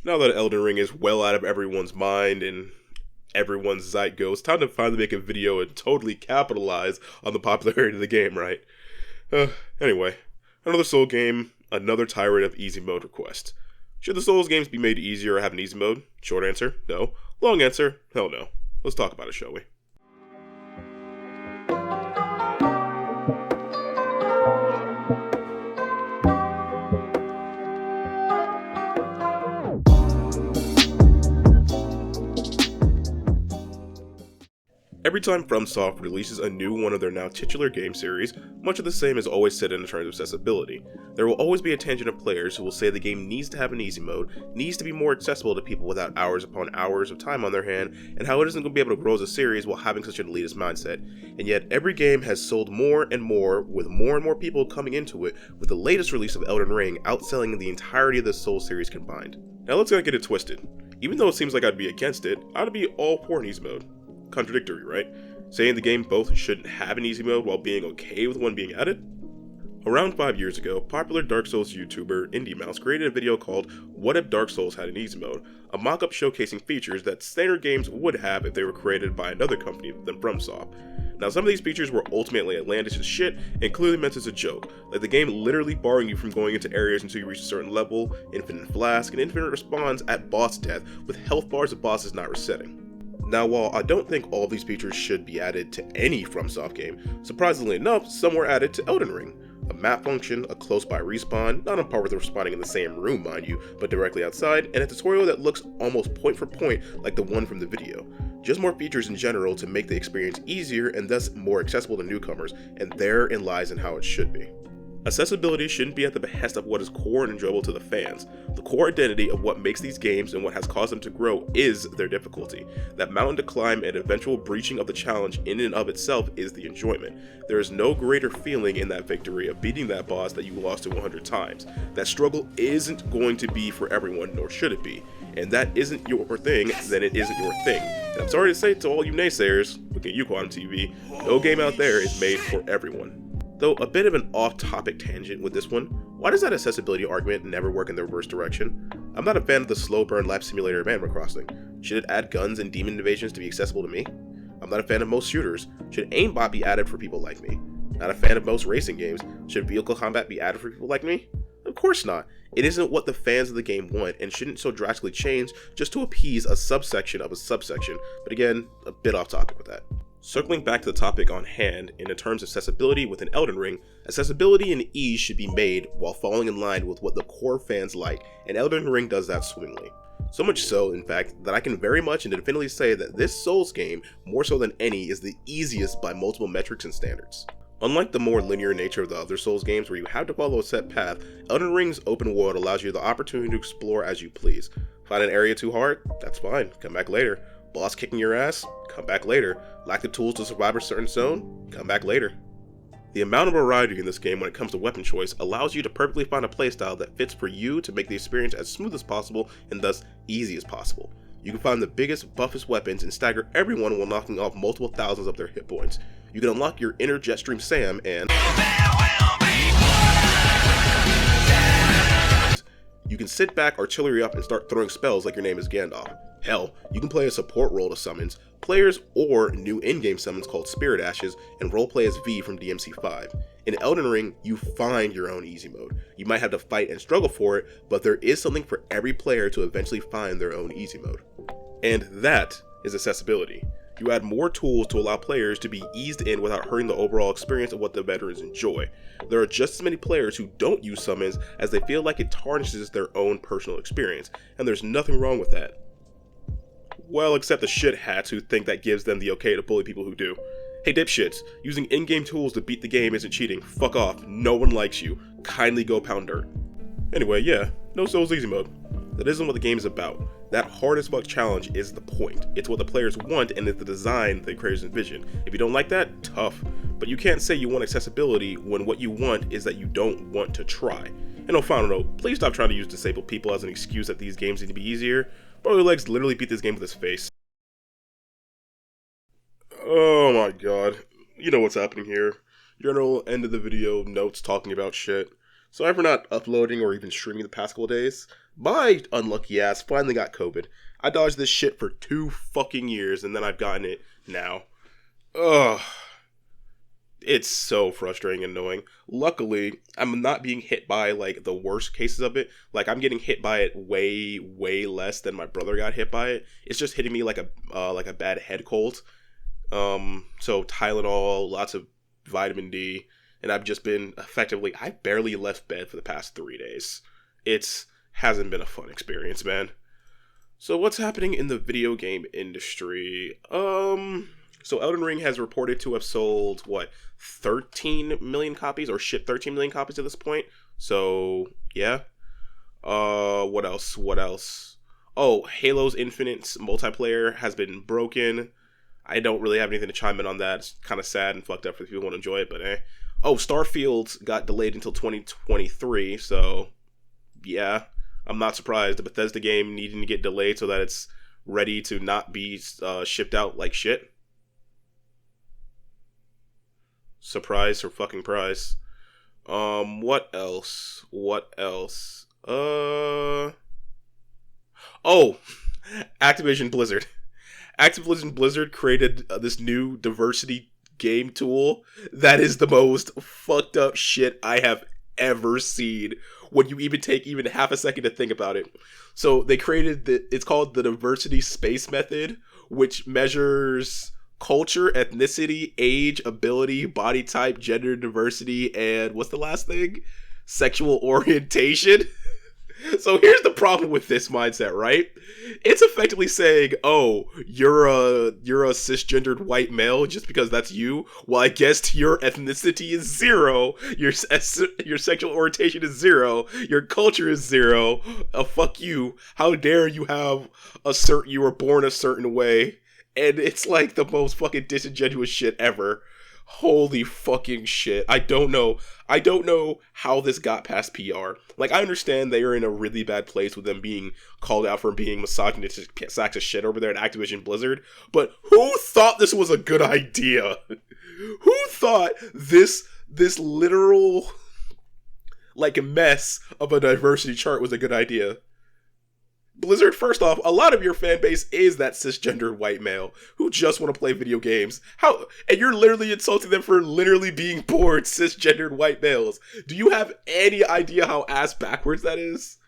Now that Elden Ring is well out of everyone's mind and everyone's zeitgeist, time to finally make a video and totally capitalize on the popularity of the game, right? Anyway, another Soul game, another tirade of easy mode requests. Should the Souls games be made easier or have an easy mode? Short answer, no. Long answer, hell no. Let's talk about it, shall we? Every time FromSoft releases a new one of their now titular game series, much of the same is always said in terms of accessibility. There will always be a tangent of players who will say the game needs to have an easy mode, needs to be more accessible to people without hours upon hours of time on their hand, and how it isn't going to be able to grow as a series while having such an elitist mindset. And yet every game has sold more and more, with more and more people coming into it, with the latest release of Elden Ring outselling the entirety of the Soul series combined. Now let's not get it twisted. Even though it seems like I'd be against it, I'd be all for an easy mode. Contradictory, right? Saying the game both shouldn't have an easy mode while being okay with one being added? Around 5 years ago, popular Dark Souls YouTuber IndieMouse created a video called What If Dark Souls Had an Easy Mode, a mock-up showcasing features that standard games would have if they were created by another company than FromSoft. Now, some of these features were ultimately outlandish as shit and clearly meant as a joke, like the game literally barring you from going into areas until you reach a certain level, infinite flask, and infinite respawns at boss death with health bars of bosses not resetting. Now, while I don't think all of these features should be added to any FromSoft game, surprisingly enough, some were added to Elden Ring. A map function, a close-by respawn, not on par with respawning in the same room mind you, but directly outside, and a tutorial that looks almost point for point like the one from the video. Just more features in general to make the experience easier and thus more accessible to newcomers, and therein lies in how it should be. Accessibility shouldn't be at the behest of what is core and enjoyable to the fans. The core identity of what makes these games and what has caused them to grow is their difficulty. That mountain to climb and eventual breaching of the challenge in and of itself is the enjoyment. There is no greater feeling in that victory of beating that boss that you lost to 100 times. That struggle isn't going to be for everyone, nor should it be. And that isn't your thing, then it isn't your thing. And I'm sorry to say to all you naysayers, looking at you Quantum TV, no game out there is made for everyone. Though a bit of an off-topic tangent with this one, why does that accessibility argument never work in the reverse direction? I'm not a fan of the slow burn life simulator of Animal Crossing. Should it add guns and demon invasions to be accessible to me? I'm not a fan of most shooters. Should aimbot be added for people like me? Not a fan of most racing games. Should vehicle combat be added for people like me? Of course not. It isn't what the fans of the game want and shouldn't so drastically change just to appease a subsection of a subsection, but again, a bit off topic with that. Circling back to the topic on hand, in terms of accessibility within Elden Ring, accessibility and ease should be made while falling in line with what the core fans like, and Elden Ring does that swimmingly. So much so, in fact, that I can very much and definitively say that this Souls game, more so than any, is the easiest by multiple metrics and standards. Unlike the more linear nature of the other Souls games where you have to follow a set path, Elden Ring's open world allows you the opportunity to explore as you please. Find an area too hard? That's fine, come back later. Boss kicking your ass? Come back later. Lack the tools to survive a certain zone? Come back later. The amount of variety in this game when it comes to weapon choice allows you to perfectly find a playstyle that fits for you to make the experience as smooth as possible and thus easy as possible. You can find the biggest, buffest weapons and stagger everyone while knocking off multiple thousands of their hit points. You can unlock your inner Jetstream Sam and you can sit back, artillery up, and start throwing spells like your name is Gandalf. Hell, you can play a support role to summons, players, or new in-game summons called Spirit Ashes, and roleplay as V from DMC5. In Elden Ring, you find your own easy mode. You might have to fight and struggle for it, but there is something for every player to eventually find their own easy mode. And that is accessibility. You add more tools to allow players to be eased in without hurting the overall experience of what the veterans enjoy. There are just as many players who don't use summons as they feel like it tarnishes their own personal experience, and there's nothing wrong with that. Well, except the shit hats who think that gives them the okay to bully people who do. Hey dipshits, using in-game tools to beat the game isn't cheating. Fuck off, no one likes you. Kindly go pound dirt. Anyway, yeah, no Souls easy mode. That isn't what the game is about. That hard as fuck challenge is the point. It's what the players want and it's the design the creators envision. If you don't like that, tough. But you can't say you want accessibility when what you want is that you don't want to try. And on final note, please stop trying to use disabled people as an excuse that these games need to be easier. Brother Legs literally beat this game with his face. Oh my god. You know what's happening here. General end of the video notes talking about shit. Sorry for not uploading or even streaming the past couple days. My unlucky ass finally got COVID. I dodged this shit for 2 fucking years, and then I've gotten it now. Ugh. It's so frustrating and annoying. Luckily, I'm not being hit by, like, the worst cases of it. Like, I'm getting hit by it way, way less than my brother got hit by it. It's just hitting me like a bad head cold. So Tylenol, lots of vitamin D, and I've just been I barely left bed for the past 3 days. It's hasn't been a fun experience, man. So what's happening in the video game industry? So Elden Ring has reported to have sold, 13 million copies, or shipped 13 million copies at this point. So, yeah. What else? What else? Oh, Halo's Infinite multiplayer has been broken. I don't really have anything to chime in on that. It's kind of sad and fucked up for the people who want to enjoy it, but eh. Oh, Starfield got delayed until 2023, so yeah. I'm not surprised. The Bethesda game needing to get delayed so that it's ready to not be shipped out like shit. Surprise or fucking prize. What else? What else? Oh, Activision Blizzard. Activision Blizzard created this new diversity game tool that is the most fucked up shit I have ever seen when you even take even half a second to think about it. So they created it's called the diversity space method, which measures culture, ethnicity, age, ability, body type, gender diversity, and what's the last thing? Sexual orientation. So here's the problem with this mindset, right? It's effectively saying, "Oh, you're a cisgendered white male just because that's you. Well, I guess your ethnicity is 0. Your sexual orientation is 0. Your culture is 0. Fuck you. How dare you have you were born a certain way?" And it's like the most fucking disingenuous shit ever. Holy fucking shit. I don't know how this got past PR. Like, I understand they are in a really bad place with them being called out for being misogynistic sacks of shit over there at Activision Blizzard. But who thought this was a good idea? Who thought this literal, like, mess of a diversity chart was a good idea? Blizzard, first off, a lot of your fan base is that cisgender white male who just want to play video games. And you're literally insulting them for literally being born cisgendered white males. Do you have any idea how ass backwards that is?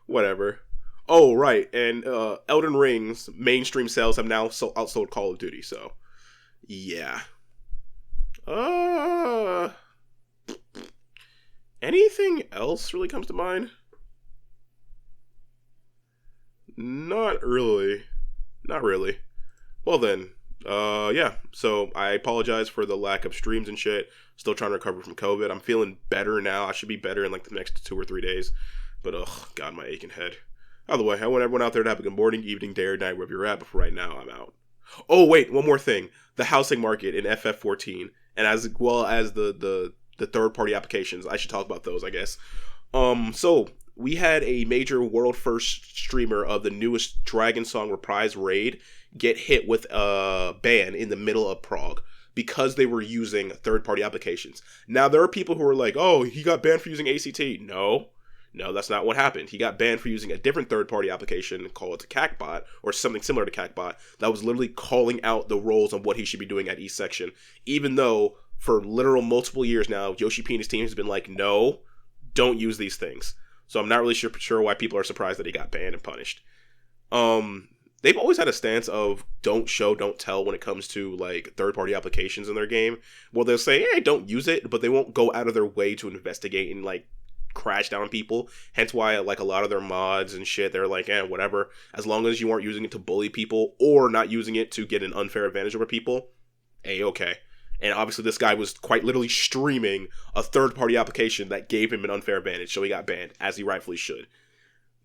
Whatever. Oh, right. And Elden Ring's mainstream sales have now outsold Call of Duty, so yeah. Anything else really comes to mind? Not really. Not really. Well then, yeah. So I apologize for the lack of streams and shit. Still trying to recover from COVID. I'm feeling better now. I should be better in like the next 2 or 3 days. But ugh, God, my aching head. By the way, I want everyone out there to have a good morning, evening, day, or night wherever you're at. But for right now, I'm out. Oh wait, one more thing. The housing market in FF14, and as well as the third party applications. I should talk about those, I guess. So we had a major world first streamer of the newest Dragon Song Reprise raid get hit with a ban in the middle of Prague because they were using third-party applications. Now, there are people who are like, oh, he got banned for using ACT. No, that's not what happened. He got banned for using a different third-party application called CACBot, or something similar to CACBot, that was literally calling out the roles on what he should be doing at each section, even though for literal multiple years now, Yoshi P and his team has been like, no, don't use these things. So I'm not really sure why people are surprised that he got banned and punished. They've always had a stance of don't show, don't tell when it comes to like third-party applications in their game. Well, they'll say, hey, don't use it, but they won't go out of their way to investigate and like crash down on people. Hence why like a lot of their mods and shit, they're like, whatever. As long as you aren't using it to bully people or not using it to get an unfair advantage over people, okay. And obviously this guy was quite literally streaming a third-party application that gave him an unfair advantage, so he got banned, as he rightfully should.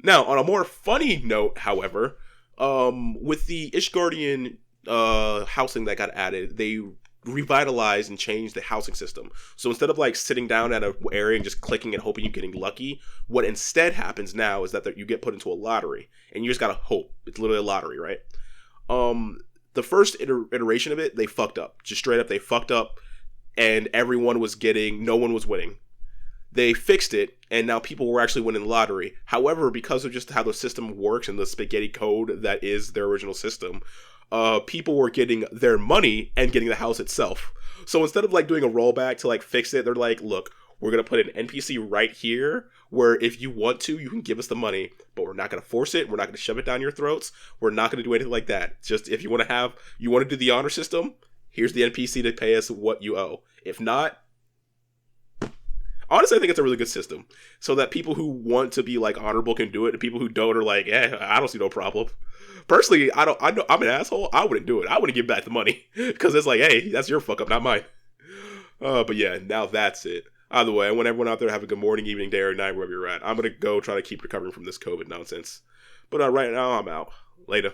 Now, on a more funny note, however, with the Ishgardian housing that got added, they revitalized and changed the housing system. So instead of like sitting down at an area and just clicking and hoping you're getting lucky, what instead happens now is that you get put into a lottery, and you just gotta hope. It's literally a lottery, right? The first iteration of it, they fucked up. Just straight up, they fucked up, and no one was winning. They fixed it, and now people were actually winning the lottery. However, because of just how the system works and the spaghetti code that is their original system, people were getting their money and getting the house itself. So instead of like doing a rollback to like fix it, they're like, look, we're going to put an NPC right here where if you want to, you can give us the money, but we're not going to force it. We're not going to shove it down your throats. We're not going to do anything like that. Just if you want to do the honor system, here's the NPC to pay us what you owe. If not, honestly, I think it's a really good system so that people who want to be like honorable can do it, and people who don't are like, I don't see no problem. Personally, I know I'm an asshole. I wouldn't do it. I wouldn't give back the money because it's like, hey, that's your fuck up, not mine. But yeah, now that's it. Either way, I want everyone out there to have a good morning, evening, day, or night, wherever you're at. I'm going to go try to keep recovering from this COVID nonsense. But right now, I'm out. Later.